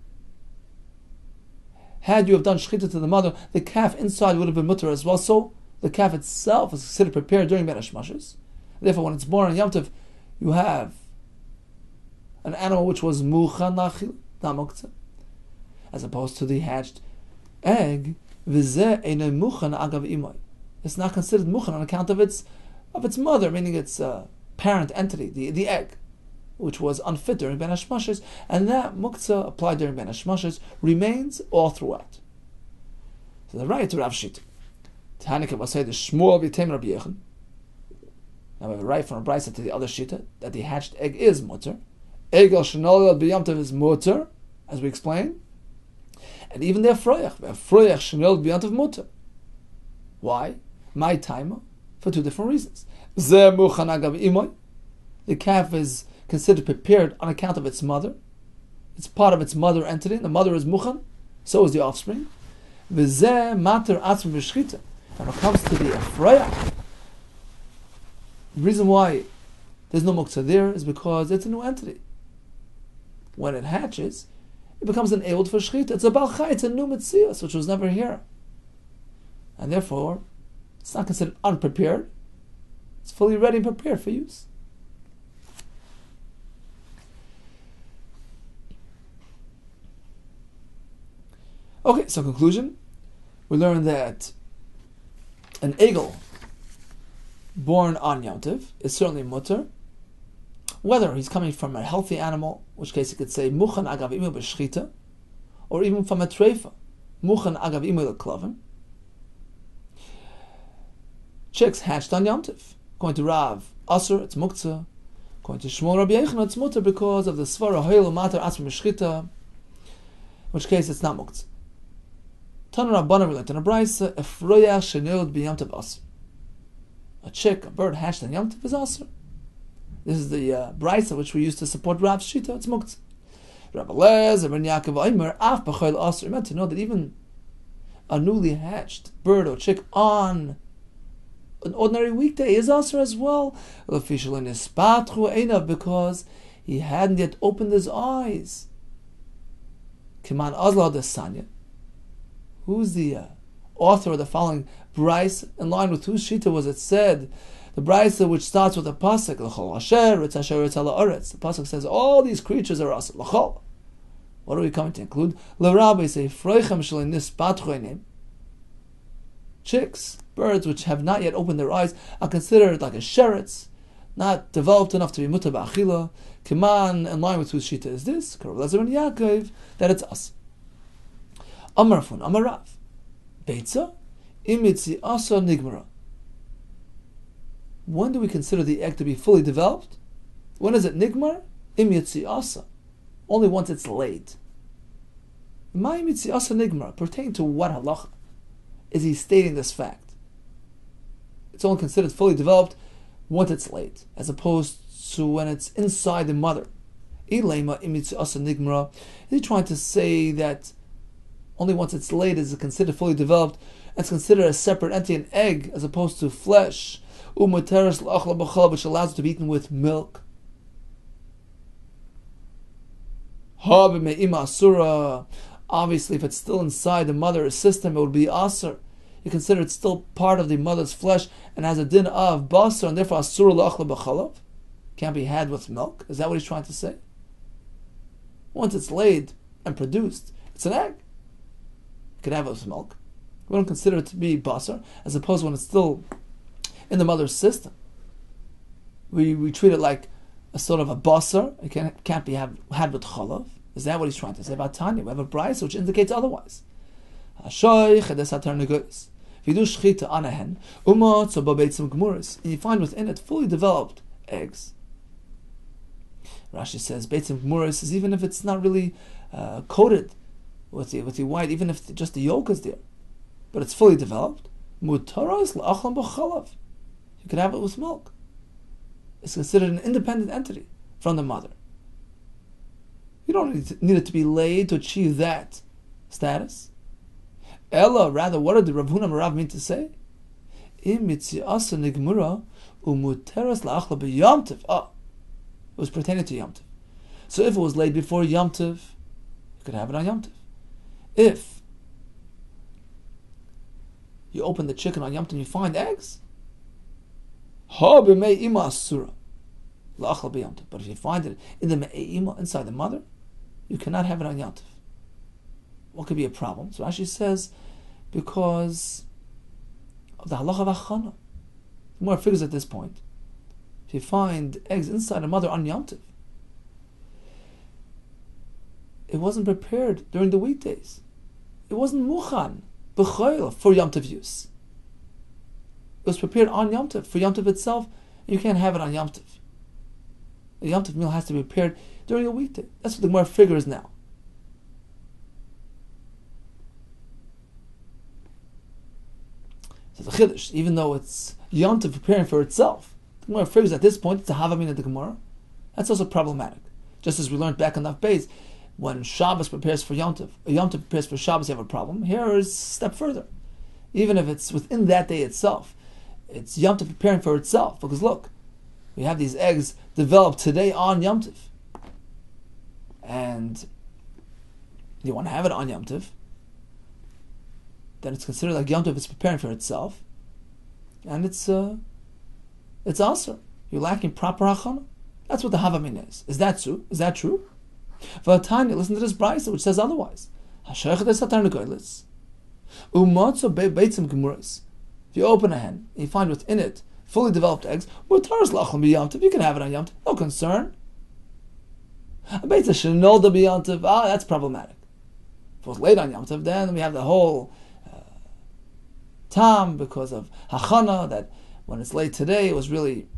Had you have done shchita to the mother, the calf inside would have been mutar as well. So the calf itself is considered prepared during ben hashmashis. Therefore, when it's born on Yom Tov, you have an animal which was muchan lachil, not muktzah, as opposed to the hatched egg. V'zeh einay muchan agav imoy. It's not considered muchan on account of its mother, meaning its parent entity, the egg, which was unfit during ben hashmashis, and that muktzah applied during ben hashmashis remains all throughout. So the right to Rav Shita. Tanika will say the Shmuel v'yitem Rabbi Yechanan. Now we have a right from a Beitzah to the other Shita that the hatched egg is mutar. Egg al shenolad b'yom tov is mutar, as we explained. And even the afroyach shenolad b'yom tov mutar. Why? My timer, for two different reasons. Zeh muchan agav imoy. The calf is considered prepared on account of its mother. It's part of its mother entity. The mother is muchan, so is the offspring. V'zeh mater atzma b'shchita. And when it comes to the afroyach, the reason why there's no muktzah there is because it's a new entity. When it hatches, it becomes an eod for shchita. It's a balchai, it's a new mitzias, which was never here. And therefore, it's not considered unprepared. It's fully ready and prepared for use. Okay, so conclusion. We learned that an egel born on Yom Tov is certainly mutar, whether he's coming from a healthy animal, in which case you could say muchan agav imoy b'shchita, or even from a treifa, muchan agav imoy l'klavim. Chicks hatched on Yom Tov. According to Rav, asur, it's muktzah. According to Shmuel Rabbi Yechanan, it's mutar because of the svara hoil matar atzma b'shchita, in which case it's not muktzah. Tanu Rabbanan related in a Beitzah, efroyach shenolad b'yom tov asur. A chick, a bird hatched on Yom Tov is asur. This is the Beitzah which we used to support Rav Shita. It's muktzah. Rabbi Lezer ben Yaakov Omer af b'choil asur. Meant to know that even a newly hatched bird or chick on an ordinary weekday is also as well, because he hadn't yet opened his eyes. Kiman Azla de Sanya. Who's the author of the following Bryce? In line with whose shita was it said? The Bryce which starts with a pasuk, the pasuk says all these creatures are us. What are we coming to include? Chicks, birds which have not yet opened their eyes, are considered like a sheretz, not developed enough to be mutar ba'achila. Kiman, in line with whose shita is this? That it's us. Amarfun, Amarav. Beitzah, imitzi asa nigmara. When do we consider the egg to be fully developed? When is it nigmar? Imitzi asa. Only once it's laid. Ma imitzi asa nigmar. Pertaining to what halacha is he stating this fact? It's only considered fully developed once it's laid, as opposed to when it's inside the mother. Ilema imitzi asa nigmara. Is he trying to say that only once it's laid is it considered fully developed, and it's considered a separate entity, an egg, as opposed to flesh, which allows it to be eaten with milk? Obviously, if it's still inside the mother's system, it would be asur. You consider it still part of the mother's flesh and has a din of basar, and therefore asur la'achla b'chalav. Can't be had with milk. Is that what he's trying to say? Once it's laid and produced, it's an egg. You could have it with milk. We don't consider it to be basar, as opposed to when it's still in the mother's system. We treat it like a sort of a basar. It can't be had with chalav. Is that what he's trying to say about Tanya? We have a Bryce which indicates otherwise. If you do shchita on a hen, and you find within it fully developed eggs. Rashi says beitzim gmuris is even if it's not really coated with the white, even if just the yolk is there, but it's fully developed. Mutaras la'achlam b'chalav. You can have it with milk. It's considered an independent entity from the mother. You don't need it to be laid to achieve that status. Ella, rather, what did the Rav Huna Marav mean to say? It was pertaining to Yom Tov. So if it was laid before Yom Tov, you could have it on Yom Tov. If you open the chicken on Yom Tov and you find eggs, but if you find it in the me'ima, inside the mother, you cannot have it on Yom Tov. What could be a problem? So Rashi says, because of the halacha of achana. The more figures at this point. If you find eggs inside a mother on Yom Tov, it wasn't prepared during the weekdays. It wasn't muchan, b'choil, for Yom Tov use. It was prepared on Yom Tov, for Yom Tov itself. You can't have it on Yom Tov. The Yom Tov meal has to be prepared during a weekday. That's what the Gemara figures now. So the Chiddush, even though it's Yom Tov preparing for itself, the Gemara figures at this point it's a Havamin of the Gemara. That's also problematic. Just as we learned back on Daf Beis, when Shabbos prepares for Yom Tov, or Yom Tov prepares for Shabbos, you have a problem. Here is a step further. Even if it's within that day itself, it's Yom Tov preparing for itself. Because look, we have these eggs developed today on Yom Tov, and you want to have it on Yom Tov, then it's considered like Yom Tov is preparing for itself, and it's also you're lacking proper hachana. That's what the Havamin is. Is that true? Is that true? V'atanya, listen to this Bryce, which says otherwise. If you open a hen, and you find within it fully developed eggs, you can have it on Yom Tov, no concern. That's problematic. If it was late on Yom Tov, then we have the whole tam because of hachana, that when it's late today, it was really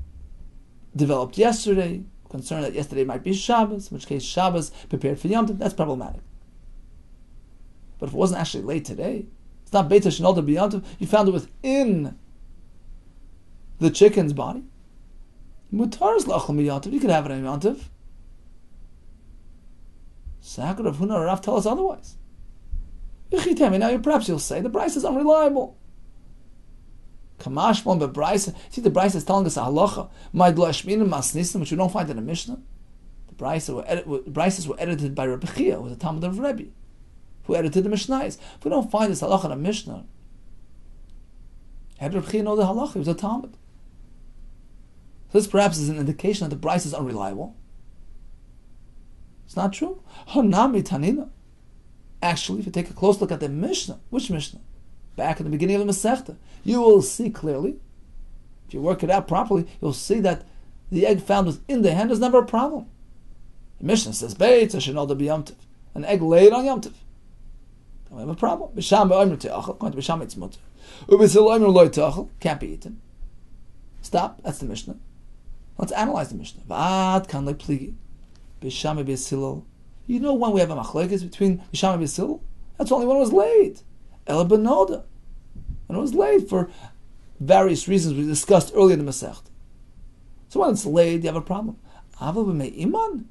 developed yesterday. Concerned that yesterday might be Shabbos, in which case Shabbos prepared for Yom Tov, that's problematic. But if it wasn't actually late today, it's not Beitzah Shenolda B'Yom Tov, you found it within the chicken's body. Mutar's Lachal B'Yom Tov, you could have it on Yom Tov. Sakar of Huna Rav tell us otherwise. Now perhaps you'll say the Beitzah is unreliable. Kamashmon but Beitzah. See, the Beitzah is telling us a halacha, which we don't find in the Mishnah. The Beitzahs were edited by Rabbi Yehuda, who was a Talmud of Rebbe, who edited the Mishnayos. If we don't find this halacha in the Mishnah, how did Rabbi Yehuda know the halacha? He was a Talmud. So this perhaps is an indication that the Beitzah is unreliable. It's not true. Hanami Tanina. Actually, if you take a close look at the Mishnah, which Mishnah? Back in the beginning of the Masechta, you will see clearly, if you work it out properly, you'll see that the egg found within the hen is never a problem. The Mishnah says, Beitzah shenolda b'yomtiv. An egg laid on Yom Tov. Don't have a problem. B'sham be'omer te'achel, according to B'sham it's mutter. U'b'sil omer loy te'achel, can't be eaten. Stop, that's the Mishnah. Let's analyze the Mishnah. V'ad kan le pligi. B'sham be'sil. You know when we have a machlekes between B'sham and B'sil? That's only when it was laid. Ela b'noda. When it was laid for various reasons we discussed earlier in the Masechta. So when it's laid, you have a problem. Aval b'me'iman.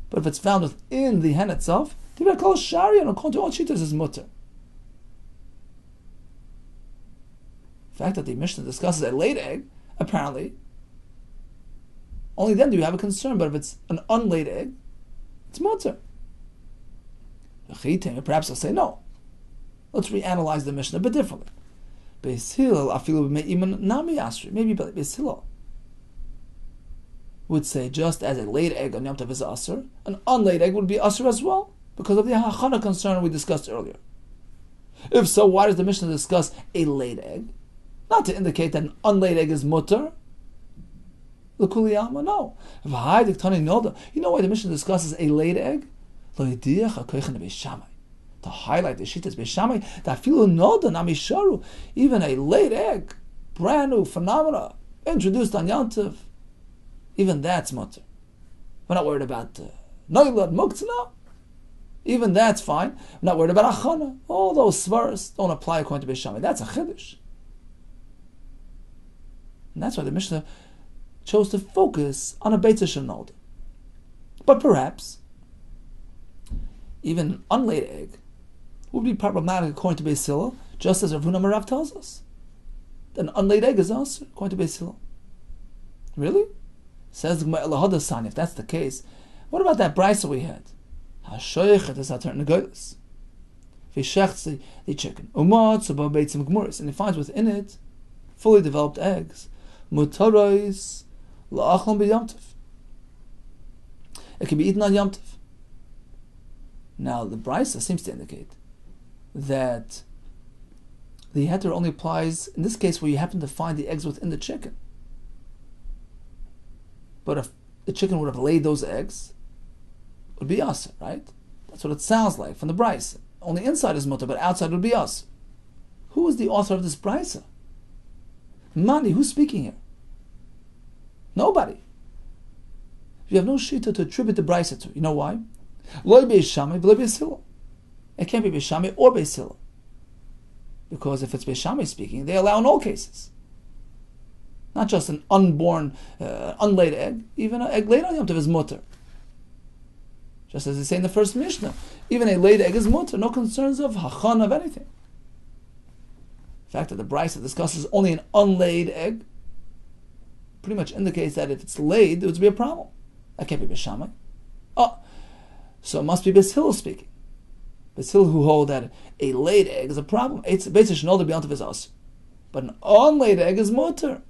But if it's found within the hen itself, Tivah kol shari, and according to all shitas is mutter. The fact that the Mishnah discusses a laid egg, apparently, only then do you have a concern. But if it's an unlaid egg, it's mutter. Perhaps I'll say no. Let's reanalyze the Mishnah a bit differently. Beis Hillel afilu b'me'iman nami asri. Maybe Beis Hillel would say just as a laid egg on Yom Tov is asr, an unlaid egg would be asr as well, because of the hachana concern we discussed earlier. If so, why does the Mishnah discuss a laid egg? Not to indicate that an unlaid egg is mutter. L'kuliyama, no. You know why the Mishnah discusses a laid egg? To highlight the shittas Beis Shammai, that filu noda namisharu, even a laid egg, brand new phenomena, introduced on Yom Tov, even that's mutter. We're not worried about noilad muktzna. Even that's fine. We're not worried about achana. All those svaras don't apply according to Beis Shammai. That's a chiddush. And that's why the Mishnah chose to focus on a Beitzah shenolda. But perhaps even an unlaid egg would be problematic according to Beis Hillel, just as Rav Huna Marav tells us. An unlaid egg is also according to Beis Hillel. Really? Says the Gemara Lahadasan, if that's the case, what about that Beitzah we had? Hashoychet is atar negolis. If he shechts the chicken, umot above beitzim gmuris, and he finds within it fully developed eggs, mutarois la'achlam b'Yom Tov. It can be eaten on Yom Tov. Now the Beitzah seems to indicate that the heter only applies in this case where you happen to find the eggs within the chicken. But if the chicken would have laid those eggs, it would be us, right? That's what it sounds like from the Beitzah. Only inside is mutter, but outside would be us. Who is the author of this Beitzah? Mani, who's speaking here? Nobody. You have no shita to attribute the Beitzah to. You know why? Lo Beis Shammai, v'lo Beis Hillel. It can't be Beis Shammai or Beis Hillel. Because if it's Beis Shammai speaking, they allow in all cases. Not just an unborn, unlaid egg. Even an egg laid on Yom Tov is mutter. Just as they say in the first Mishnah. Even a laid egg is mutter. No concerns of hachan of anything. The fact that the Beitzah discusses only an unlaid egg pretty much indicates that if it's laid, there would be a problem. That can't be Beis Shammai. Oh, so it must be Beis Hillel speaking. Beis Hillel who hold that a laid egg is a problem. It's Beitzah shenolda b'Yom Tov is us. But an unlaid egg is mutter.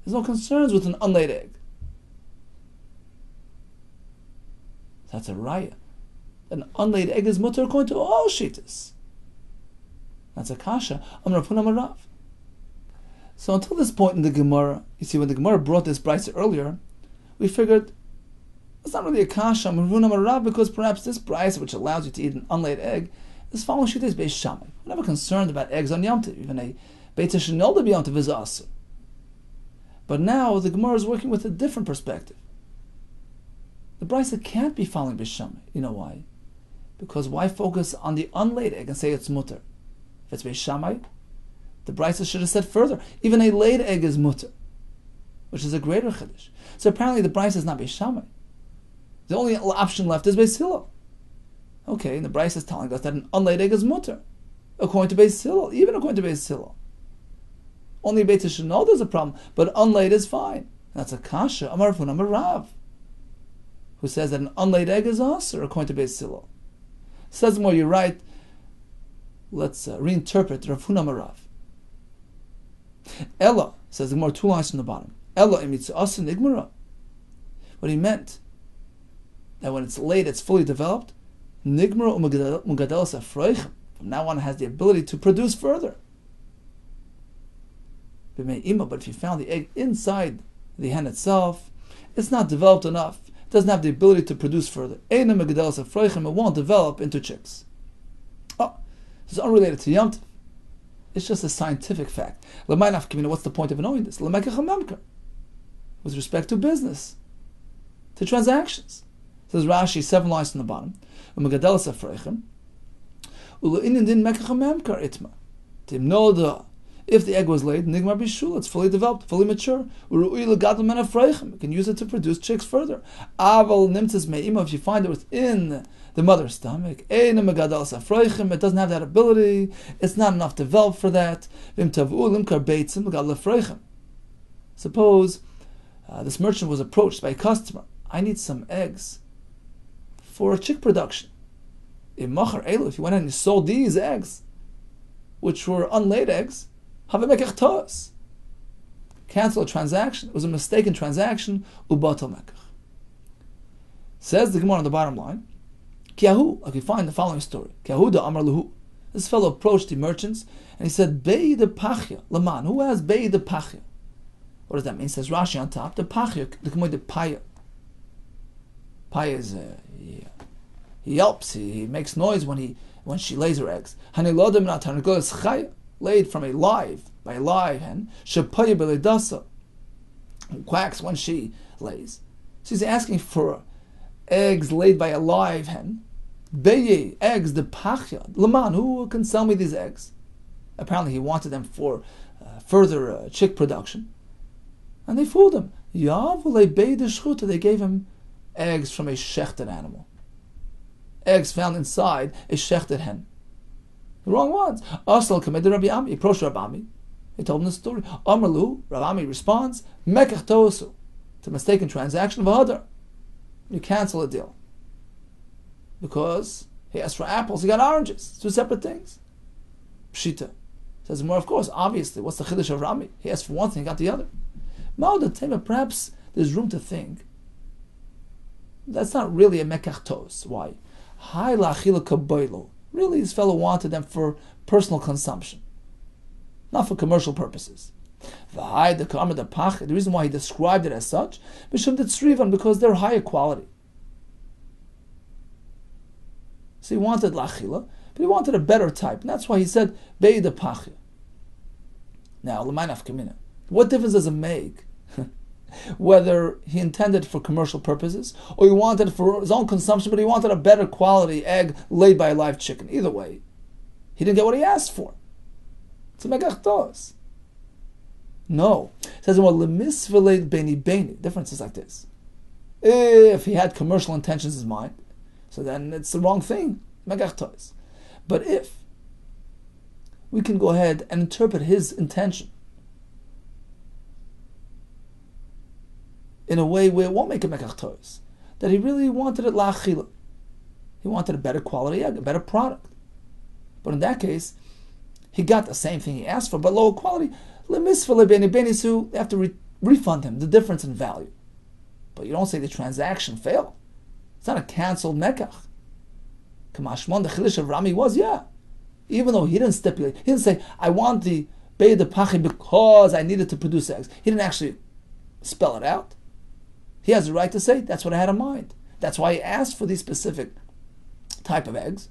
There's no concerns with an unlaid egg. That's a raya. An unlaid egg is mutter according to all shittas. That's a kasha. Rav Huna Marav. So until this point in the Gemara, you see, when the Gemara brought this Beitzah earlier, we figured it's not really a kasha Rav Huna Marav, because perhaps this Beitzah, which allows you to eat an unlaid egg, is following shittas Beis Shammai. We're never concerned about eggs on Yom Tov. Even a Beitzah shenolda b'Yom Tov is asur. But now the Gemara is working with a different perspective. The Beitzah can't be following Beis Shammai. You know why? Because why focus on the unlaid egg and say it's mutter? If it's Beis Shammai, the Beitzah should have said further, even a laid egg is mutter, which is a greater chiddush. So apparently the Beitzah is not Beis Shammai. The only option left is Beis Hillel. Okay, and the Beitzah is telling us that an unlaid egg is mutter, according to Beis Hillel, even according to Beis Hillel. Only Beitzah should know there's a problem, but unlaid is fine. And that's a kasha, Amar Rav Huna Amar Rav, who says that an unlaid egg is aser, according to Beis Hillel. Says more, you're right. Let's reinterpret Rav Huna Amar Rav. Ella, says the more 2 lines from the bottom. Ella emitz aser nigmara. What he meant, that when it's laid, it's fully developed, nigmara u'megadelas afreichem. From now on, it has the ability to produce further. But if you found the egg inside the hen itself, it's not developed enough. It doesn't have the ability to produce further. It won't develop into chicks. Oh, this is unrelated to Yom Tov. It's just a scientific fact. What's the point of knowing this? With respect to business, to transactions. Says Rashi, 7 lines from the bottom. If the egg was laid, nigmar bishul, it's fully developed, fully mature. You can use it to produce chicks further. If you find it within the mother's stomach, it doesn't have that ability. It's not enough developed for that. Suppose this merchant was approached by a customer. I need some eggs for chick production. If you went ahead and sold these eggs, which were unlaid eggs, cancel a transaction. It was a mistaken transaction. Says the Gemara on the bottom line. Like we find the following story. This fellow approached the merchants and he said, Bei de pachya, Laman. Who has Bei de pachya? What does that mean? Says Rashi on top. The pachya, the paya. Paya is he yelps, he makes noise when she lays her eggs. Laid from by a live hen, who quacks when she lays. So he's asking for eggs laid by a live hen. Beye, eggs, the pachya. Laman, who can sell me these eggs? Apparently he wanted them for further chick production. And they fooled him. They gave him eggs from a shechted animal. Eggs found inside a shechted hen. The wrong ones. Asal kamed Rabbi Ami. He approached Rabbi Ami. He told him the story. Amarlu, Rabbi Ami responds, Mekach tosu. It's a mistaken transaction of a hadar. You cancel a deal. Because he asked for apples, he got oranges. It's 2 separate things. Pshita. Says more, of course, obviously. What's the chiddush of Rami? He asked for one thing, he got the other. Ma'od Tema, perhaps there's room to think. That's not really a mekach tos. Why? Hai la'achila kaboilo. Really, this fellow wanted them for personal consumption, not for commercial purposes. The reason why he described it as such, because they're higher quality. So he wanted lachila, but he wanted a better type, and that's why he said be'id pachya. Now, what difference does it make whether he intended for commercial purposes or he wanted it for his own consumption, but he wanted a better quality egg laid by a live chicken? Either way, he didn't get what he asked for. It's a megach tos. No. It says, well, lemisveled beni beni. Difference is like this. If he had commercial intentions in mind, so then it's the wrong thing. Megach tos. But if we can go ahead and interpret his intention in a way where it won't make a mekach tos, that he really wanted it la'achila. He wanted a better quality egg, a better product. But in that case, he got the same thing he asked for, but lower quality. They have to refund him the difference in value. But you don't say the transaction failed. It's not a cancelled mekach. Kamashmon, the chiddush of Rami was, even though he didn't stipulate, he didn't say, I want the be'ed pachi because I needed to produce eggs. He didn't actually spell it out. He has the right to say, that's what I had in mind. That's why he asked for these specific type of eggs.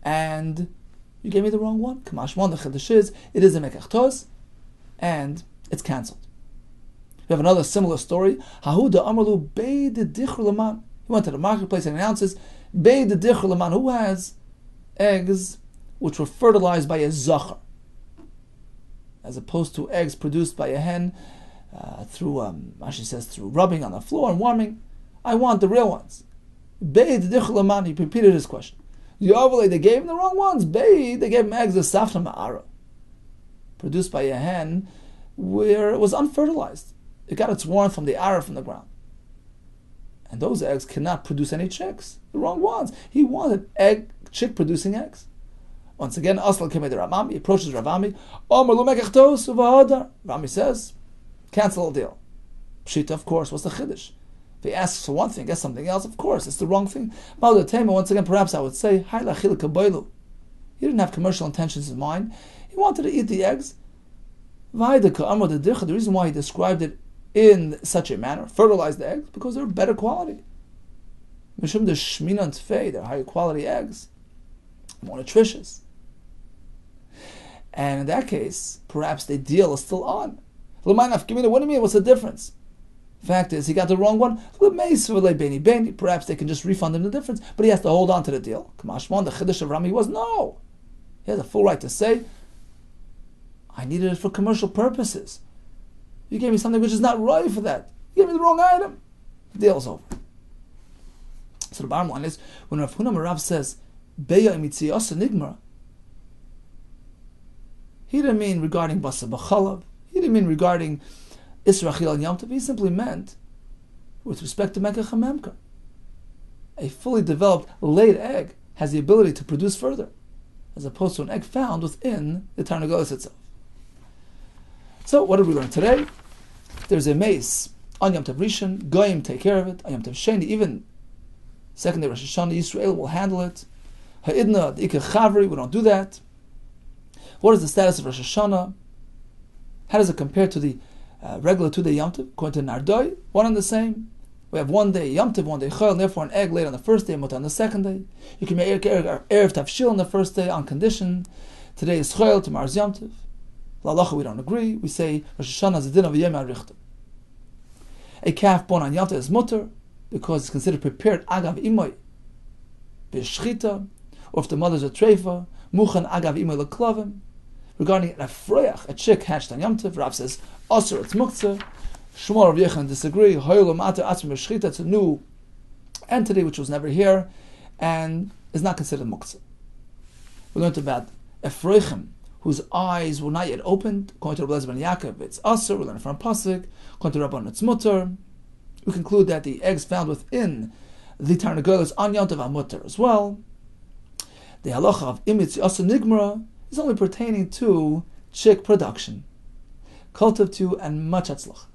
And you gave me the wrong one. Kamashmon, the chiddush is, it is a mekach tos, and it's cancelled. We have another similar story. Hahuda Amalu Bei de Dichur Laman. He went to the marketplace and announces, Bei de Dichur Laman, who has eggs which were fertilized by a zachar, as opposed to eggs produced by a hen through, Rashi says, through rubbing on the floor and warming. I want the real ones. Bei de Dichur Laman, he repeated his question. Yavale, they gave him the wrong ones. They gave him eggs of safna ma'ara, produced by a hen where it was unfertilized. It got its warmth from the ara from the ground. And those eggs cannot produce any chicks. The wrong ones. He wanted chick producing eggs. Once again, Aslan came to Ravami, he approaches Ravami. Ravami says, cancel the deal. Pshita, of course, what's the chiddush? If he asks for one thing, gets something else, of course, it's the wrong thing. Once again, perhaps I would say, he didn't have commercial intentions in mind. He wanted to eat the eggs. The reason why he described it in such a manner, fertilized the eggs, because they're better quality. They're higher quality eggs, more nutritious. And in that case, perhaps the deal is still on. What do you mean? What's the difference? Fact is, he got the wrong one. Perhaps they can just refund him the difference, but he has to hold on to the deal. The chiddush of Rami was no. He has a full right to say, I needed it for commercial purposes. You gave me something which is not right for that. You gave me the wrong item. The deal's over. So the bottom line is, when Rav Huna Marav says, Beya imitziyasa nigmara, he didn't mean regarding Basa B'chalav. He didn't mean regarding Isra Chil and Yom Tov. He simply meant with respect to Mekach HaMemka. A fully developed laid egg has the ability to produce further, as opposed to an egg found within the Tarnagolos itself. So, what did we learn today? There's a mace on Yom Tov Rishon. Goyim take care of it. On Yom Tov Sheni, even second day Rosh Hashanah, Yisrael will handle it. Ha'idna, the Ikar Chavri, we don't do that. What is the status of Rosh Hashanah? How does it compare to the regular 2-day Yom Tov? According to Nardoi, one and the same. We have 1 day Yom Tov, 1 day Chol, and therefore an egg laid on the first day, Mutar on the second day. You can make Erev Tavshil on the first day on condition. Today is Chol, tomorrow's Yom Tov. L'alacha we don't agree. We say Rosh Hashanah is a din of Yom HaRichta. A calf born on Yom Tov is mutter because it's considered prepared agav imoy b'shchita, or if the mother's a treifa, muchan agav imoy leklavim. Regarding an afroyach, a chick hatched on Yom Tov, Rav says asur it's muktzah. Shmuel Rav Yechon disagree. Hoylo mater atzmi b'shchita. It's a new entity which was never here and is not considered muktzah. We learned about afroichim, whose eyes were not yet opened. According to Rabbi ben Yaakov, it's asur. We learn from pasuk. According to Rabban, it's mutter. We conclude that the eggs found within the Tarnagolos on Yom Tov are mutter as well. The halacha of imitz asur nigmara is only pertaining to chick production. Kol tov to you and much hatzlach.